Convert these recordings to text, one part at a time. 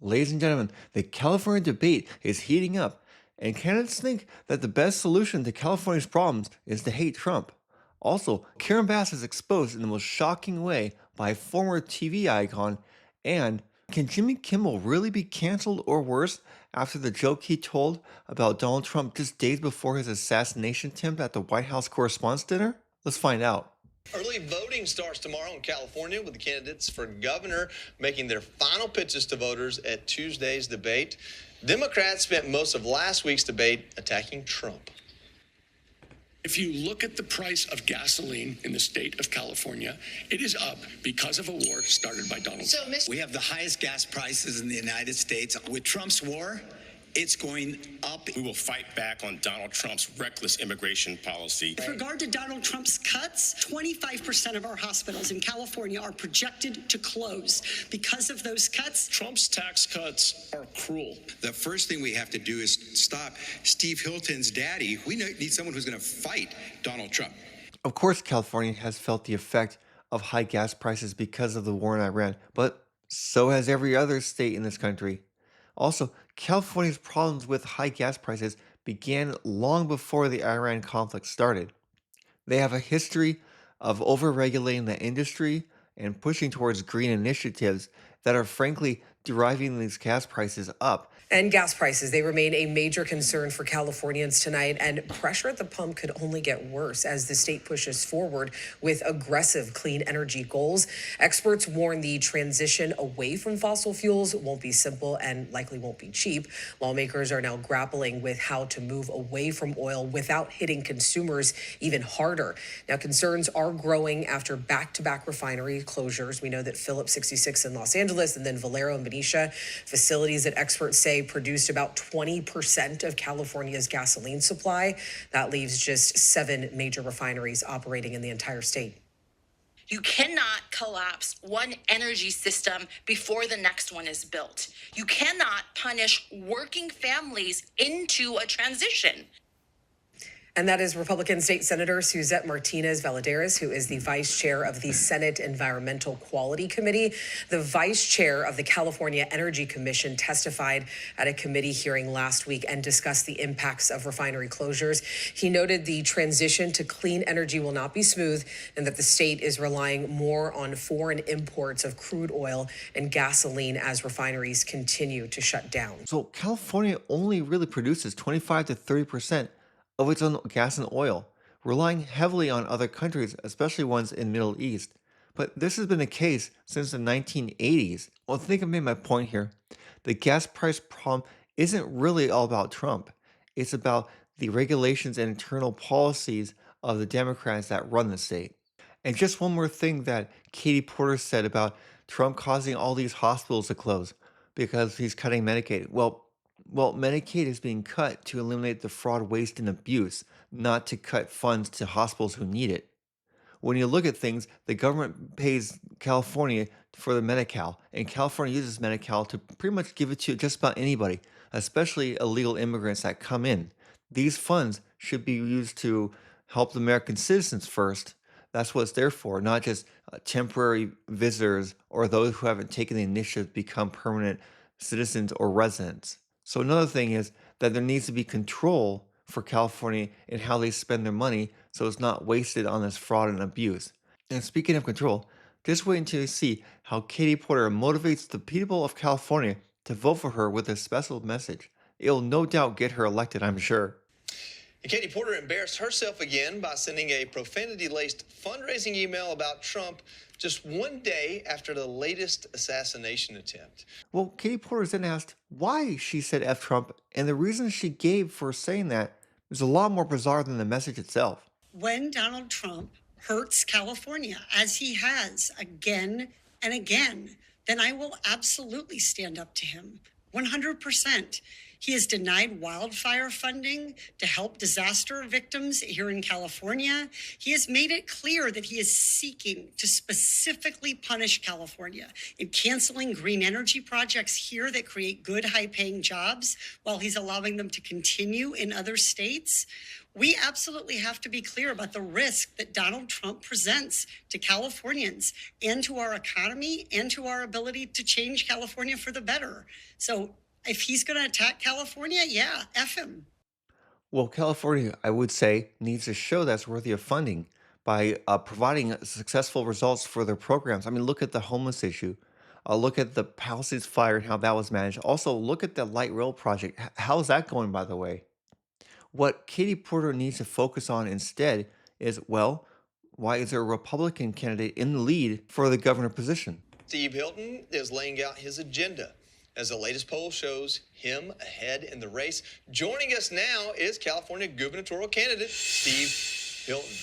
Ladies and gentlemen, the California debate is heating up, and candidates think that the best solution to California's problems is to hate Trump. Also, Karen Bass is exposed in the most shocking way by a former TV icon, and can Jimmy Kimmel really be canceled or worse after the joke he told about Donald Trump just days before his assassination attempt at the White House Correspondents' Dinner? Let's find out. Early voting starts tomorrow in California with the candidates for governor making their final pitches to voters at Tuesday's debate. Democrats spent most of last week's debate attacking Trump. If you look at the price of gasoline in the state of California, it is up because of a war started by Donald Trump. We have the highest gas prices in the United States. With Trump's war, it's going up. We will fight back on Donald Trump's reckless immigration policy. With regard to Donald Trump's cuts, 25% of our hospitals in California are projected to close because of those cuts. Trump's tax cuts are cruel. The first thing we have to do is stop Steve Hilton's daddy. We need someone who's going to fight Donald Trump. Of course, California has felt the effect of high gas prices because of the war in Iran, but so has every other state in this country. Also, California's problems with high gas prices began long before the Iran conflict started. They have a history of overregulating the industry and pushing towards green initiatives that are frankly driving these gas prices up. And gas prices, they remain a major concern for Californians tonight, and pressure at the pump could only get worse as the state pushes forward with aggressive clean energy goals. Experts warn the transition away from fossil fuels won't be simple and likely won't be cheap. Lawmakers are now grappling with how to move away from oil without hitting consumers even harder. Now, concerns are growing after back-to-back refinery closures. We know that Phillips 66 in Los Angeles and then Valero in Benicia, facilities that experts say produced about 20% of California's gasoline supply. That leaves just 7 major refineries operating in the entire state. You cannot collapse one energy system before the next one is built. You cannot punish working families into a transition. And that is Republican State Senator Suzette Martinez Valadares, who is the vice chair of the Senate Environmental Quality Committee. The vice chair of the California Energy Commission testified at a committee hearing last week and discussed the impacts of refinery closures. He noted the transition to clean energy will not be smooth and that the state is relying more on foreign imports of crude oil and gasoline as refineries continue to shut down. So California only really produces 25 to 30% of its own gas and oil, relying heavily on other countries, especially ones in the Middle East. But this has been the case since the 1980s. Well, I think I made my point here. The gas price problem isn't really all about Trump. It's about the regulations and internal policies of the Democrats that run the state. And just one more thing that Katie Porter said about Trump causing all these hospitals to close because he's cutting Medicaid. Well, Medicaid is being cut to eliminate the fraud, waste, and abuse, not to cut funds to hospitals who need it. When you look at things, the government pays California for the Medi-Cal, and California uses Medi-Cal to pretty much give it to just about anybody, especially illegal immigrants that come in. These funds should be used to help the American citizens first. That's what it's there for, not just temporary visitors or those who haven't taken the initiative to become permanent citizens or residents. So another thing is that there needs to be control for California in how they spend their money so it's not wasted on this fraud and abuse. And speaking of control, just wait until you see how Katie Porter motivates the people of California to vote for her with a special message. It'll no doubt get her elected, I'm sure. And Katie Porter embarrassed herself again by sending a profanity-laced fundraising email about Trump just one day after the latest assassination attempt. Well, Katie Porter then asked why she said F Trump, and the reason she gave for saying that is a lot more bizarre than the message itself. When Donald Trump hurts California, as he has again and again, then I will absolutely stand up to him. 100%. He has denied wildfire funding to help disaster victims here in California. He has made it clear that he is seeking to specifically punish California in canceling green energy projects here that create good, high-paying jobs while he's allowing them to continue in other states. We absolutely have to be clear about the risk that Donald Trump presents to Californians and to our economy and to our ability to change California for the better. So if he's going to attack California, yeah, F him. Well, California, I would say, needs to show that's worthy of funding by providing successful results for their programs. I mean, look at the homeless issue. Look at the Palisades fire and how that was managed. Also, look at the light rail project. How's that going, by the way? What Katie Porter needs to focus on instead is, well, why is there a Republican candidate in the lead for the governor position? Steve Hilton is laying out his agenda as the latest poll shows him ahead in the race. Joining us now is California gubernatorial candidate Steve Hilton.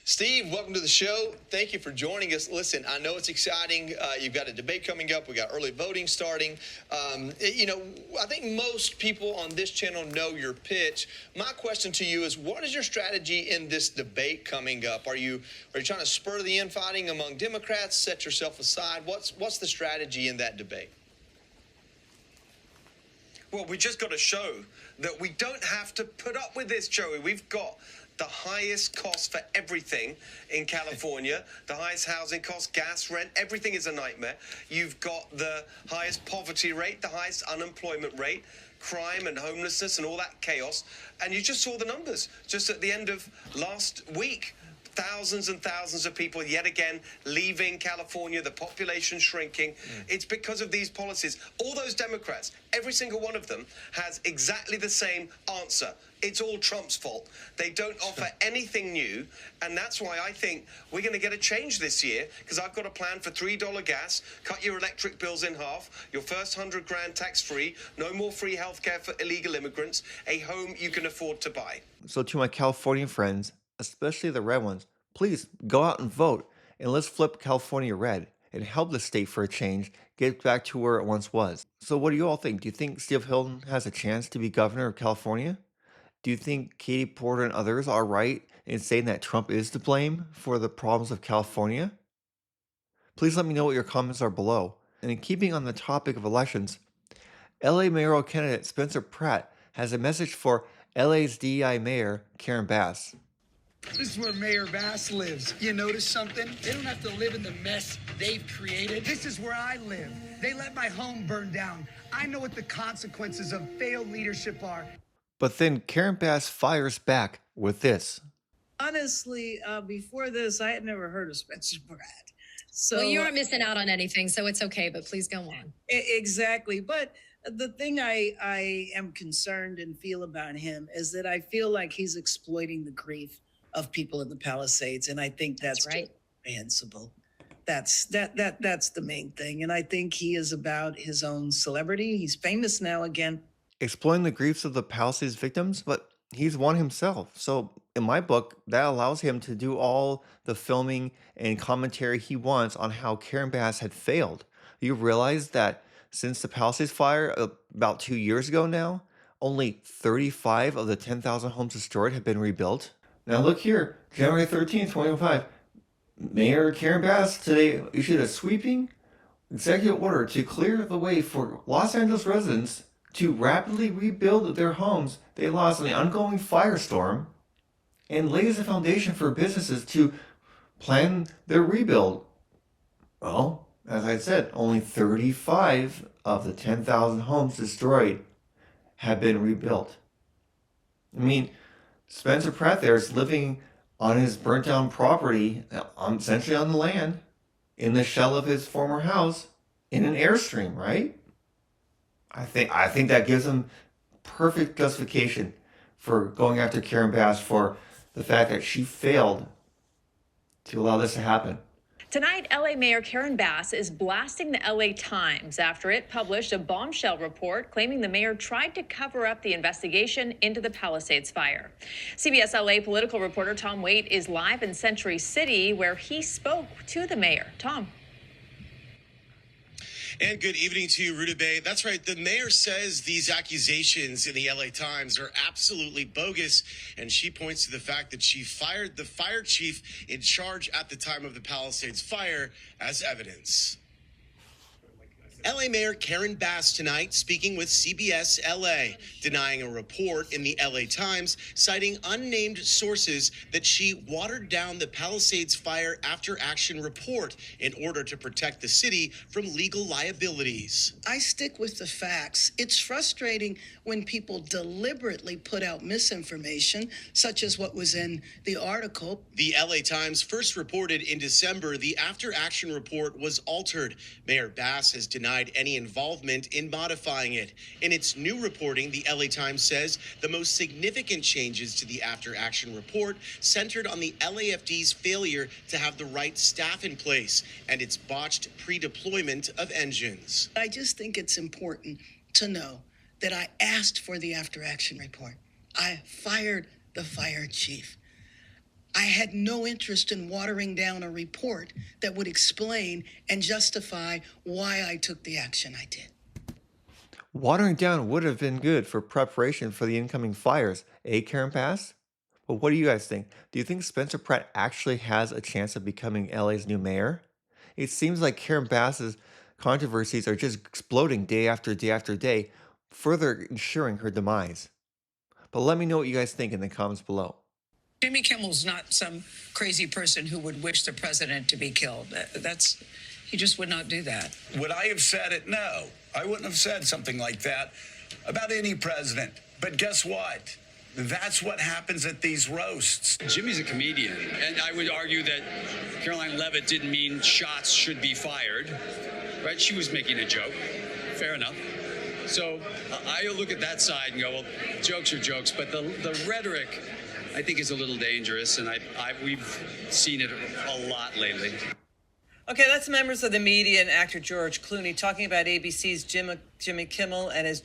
Steve, welcome to the show. Thank you for joining us. Listen, I know it's exciting. You've got a debate coming up. We got early voting starting. I think most people on this channel know your pitch. My question to you is, what is your strategy in this debate coming up? Are you trying to spur the infighting among Democrats, set yourself aside? What's the strategy in that debate? Well, we just got to show that we don't have to put up with this, Joey. We've got the highest cost for everything in California, the highest housing cost, gas, rent, everything is a nightmare. You've got the highest poverty rate, the highest unemployment rate, crime and homelessness and all that chaos. And you just saw the numbers just at the end of last week. Thousands and thousands of people yet again leaving California, the population shrinking. It's because of these policies. All those Democrats, every single one of them has exactly the same answer. It's all Trump's fault. They don't offer anything new, and that's why I think we're going to get a change this year, because I've got a plan for $3 gas, cut your electric bills in half, your first $100,000 tax-free, no more free healthcare for illegal immigrants, a home you can afford to buy. So, to my Californian friends, especially the red ones, please go out and vote, and let's flip California red and help the state for a change get back to where it once was. So what do you all think? Do you think Steve Hilton has a chance to be governor of California? Do you think Katie Porter and others are right in saying that Trump is to blame for the problems of California? Please let me know what your comments are below. And in keeping on the topic of elections, LA mayoral candidate Spencer Pratt has a message for LA's DEI mayor Karen Bass. This is where Mayor Bass lives. You notice something? They don't have to live in the mess they've created. This is where I live. They let my home burn down. I know what the consequences of failed leadership are. But then Karen Bass fires back with this. Honestly, before this, I had never heard of Spencer Pratt. So well, you aren't missing out on anything, so it's okay, but please go on. Exactly. But the thing I am concerned and feel about him is that I feel like he's exploiting the grief of people in the Palisades, and I think that's right. Reprehensible. That's the main thing, and I think he is about his own celebrity. He's famous now again. Exploiting the griefs of the Palisades victims, but he's one himself. So in my book, that allows him to do all the filming and commentary he wants on how Karen Bass had failed. You realize that since the Palisades fire about 2 years ago now, only 35 of the 10,000 homes destroyed have been rebuilt. Now look here, January 13th, 2005, Mayor Karen Bass today issued a sweeping executive order to clear the way for Los Angeles residents to rapidly rebuild their homes they lost in the ongoing firestorm and lays the foundation for businesses to plan their rebuild. Well, as I said, only 35 of the 10,000 homes destroyed have been rebuilt. I mean, Spencer Pratt there is living on his burnt down property, essentially on the land, in the shell of his former house, in an Airstream, right? I think that gives him perfect justification for going after Karen Bass for the fact that she failed to allow this to happen. Tonight, LA Mayor Karen Bass is blasting the LA Times after it published a bombshell report claiming the mayor tried to cover up the investigation into the Palisades fire. CBS LA political reporter Tom Waite is live in Century City, where he spoke to the mayor. Tom. And good evening to you, Ruta Bay. That's right. The mayor says these accusations in the LA Times are absolutely bogus. And she points to the fact that she fired the fire chief in charge at the time of the Palisades fire as evidence. LA Mayor Karen Bass tonight speaking with CBS LA, denying a report in the LA Times, citing unnamed sources that she watered down the Palisades Fire After Action report in order to protect the city from legal liabilities. I stick with the facts. It's frustrating when people deliberately put out misinformation, such as what was in the article. The LA Times first reported in December the After Action report was altered. Mayor Bass has denied any involvement in modifying it. In its new reporting, the LA Times says the most significant changes to the After Action report centered on the LAFD's failure to have the right staff in place and its botched pre-deployment of engines. I just think it's important to know that I asked for the After Action report. I fired the fire chief. I had no interest in watering down a report that would explain and justify why I took the action I did. Watering down would have been good for preparation for the incoming fires, Karen Bass? But what do you guys think? Do you think Spencer Pratt actually has a chance of becoming LA's new mayor? It seems like Karen Bass's controversies are just exploding day after day after day, further ensuring her demise. But let me know what you guys think in the comments below. Jimmy Kimmel's not some crazy person who would wish the president to be killed. He just would not do that. Would I have said it? No. I wouldn't have said something like that about any president. But guess what? That's what happens at these roasts. Jimmy's a comedian, and I would argue that Caroline Leavitt didn't mean shots should be fired, right? She was making a joke. Fair enough. So I look at that side and go, well, jokes are jokes, but the rhetoric, I think, is a little dangerous, and we've seen it a lot lately. Okay, that's members of the media and actor George Clooney talking about ABC's Jimmy Kimmel and his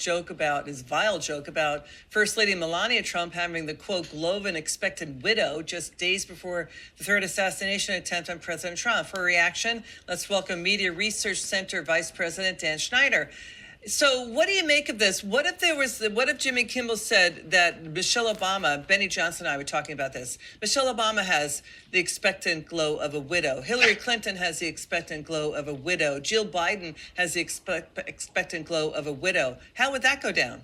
vile joke about First Lady Melania Trump having the, quote, glow of an expected widow just days before the third assassination attempt on President Trump. For a reaction, let's welcome Media Research Center Vice President Dan Schneider. So what do you make of this? What if Jimmy Kimmel said that Michelle Obama, Benny Johnson and I were talking about this, Michelle Obama has the expectant glow of a widow. Hillary Clinton has the expectant glow of a widow. Jill Biden has the expectant glow of a widow. How would that go down?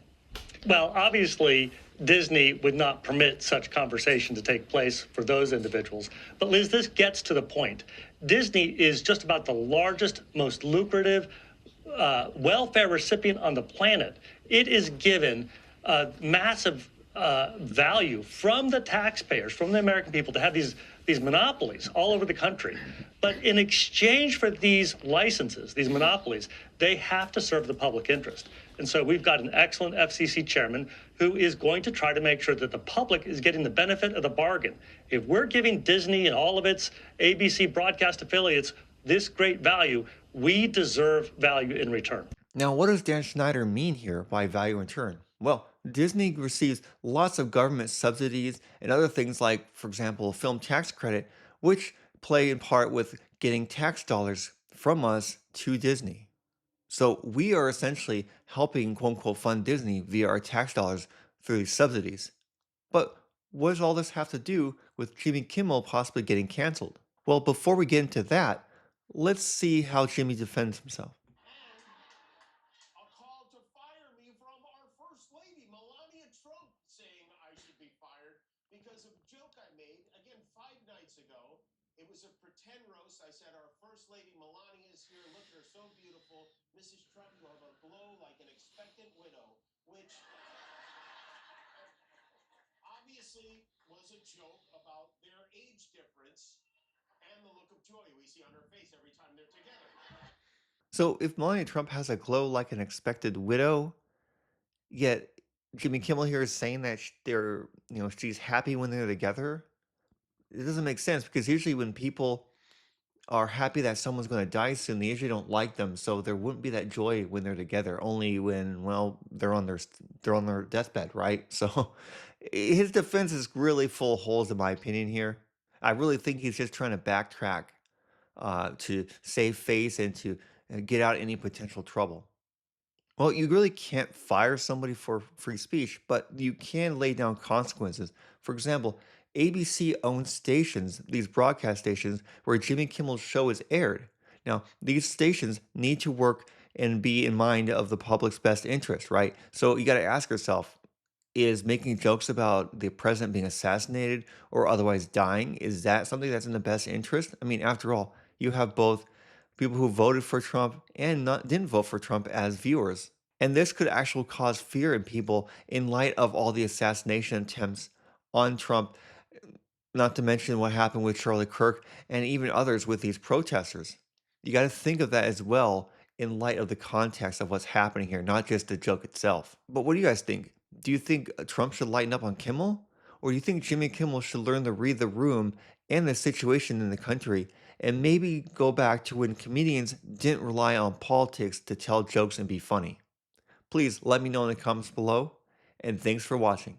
Well, obviously, Disney would not permit such conversation to take place for those individuals. But Liz, this gets to the point. Disney is just about the largest, most lucrative welfare recipient on the planet. It is given massive value from the taxpayers, from the American people, to have these monopolies all over the country. But in exchange for these licenses, these monopolies, they have to serve the public interest. And so we've got an excellent FCC chairman who is going to try to make sure that the public is getting the benefit of the bargain. If we're giving Disney and all of its ABC broadcast affiliates this great value, we deserve value in return. Now, what does Dan Schneider mean here by value in return? Well, Disney receives lots of government subsidies and other things like, for example, film tax credit, which play in part with getting tax dollars from us to Disney. So we are essentially helping, quote unquote, fund Disney via our tax dollars through these subsidies. But what does all this have to do with Jimmy Kimmel possibly getting canceled? Well, before we get into that, let's see how Jimmy defends himself. A call to fire me from our First Lady, Melania Trump, saying I should be fired because of a joke I made, again, 5 nights ago. It was a pretend roast. I said, our First Lady, Melania, is here. Look at her, so beautiful. Mrs. Trump, you have a glow like an expectant widow, which obviously was a joke about their age difference and the look of joy we see on her face every time they're together. So if Melania Trump has a glow like an expected widow, yet Jimmy Kimmel here is saying that she's happy when they're together, it doesn't make sense because usually when people are happy that someone's going to die soon, they usually don't like them, so there wouldn't be that joy when they're together. Only when, well, they're on their deathbed, right? So his defense is really full of holes, in my opinion. Here, I really think he's just trying to backtrack to save face and to get out any potential trouble. Well, you really can't fire somebody for free speech, but you can lay down consequences. For example, ABC owns stations, these broadcast stations, where Jimmy Kimmel's show is aired. Now, these stations need to work and be in mind of the public's best interest, right? So you got to ask yourself, is making jokes about the president being assassinated or otherwise dying, is that something that's in the best interest? I mean, after all, you have both people who voted for Trump and not didn't vote for Trump as viewers. And this could actually cause fear in people in light of all the assassination attempts on Trump, not to mention what happened with Charlie Kirk and even others with these protesters. You got to think of that as well in light of the context of what's happening here, not just the joke itself. But what do you guys think? Do you think Trump should lighten up on Kimmel? Or do you think Jimmy Kimmel should learn to read the room and the situation in the country and maybe go back to when comedians didn't rely on politics to tell jokes and be funny? Please let me know in the comments below, and thanks for watching.